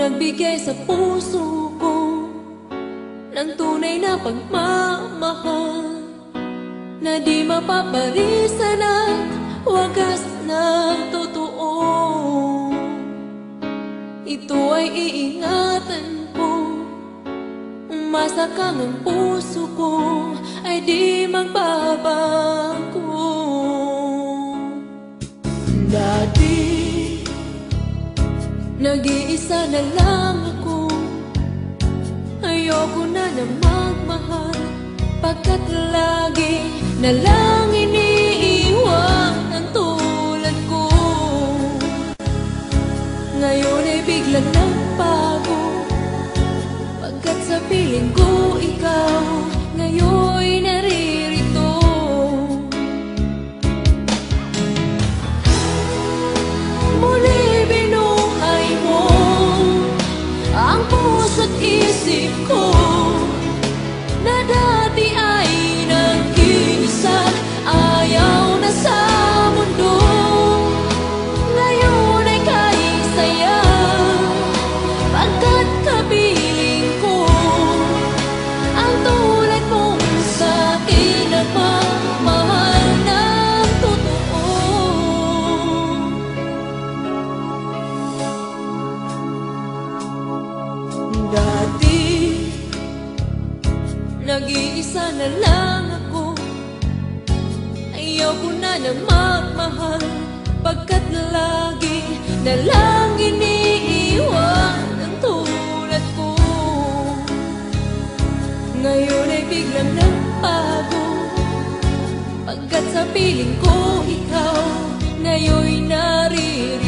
nagbigay sa puso ko ng tunay na pagmamahal na di mapaparisan at wagas na totoo. Ito ay iingatan ko, umasa kang ang puso ko ay di magbabago. Dati nag-iisa na lang ako, ayoko na na magmahal, pagkat lagi na lang iniiwan ang tulad ko. Ngayon ay biglang nagbago, pagkat sa piling ko ikaw ngayon naririto. Muli binuhay mo ang puso't isip ko na dati ay nag-iisa, ayaw na sa mundo. Ngayon ay kaisaya, pagkat kapiling ko ang tulad mong sa'kin nagmamahal ng totoo. Dati nag-iisa na lang ako, ayaw ko na na magmahal, pagkat lagi na lang iniiwan ang tulad ko. Ngayon ay biglang nagbago, pagkat sa piling ko ikaw ngayon naririto.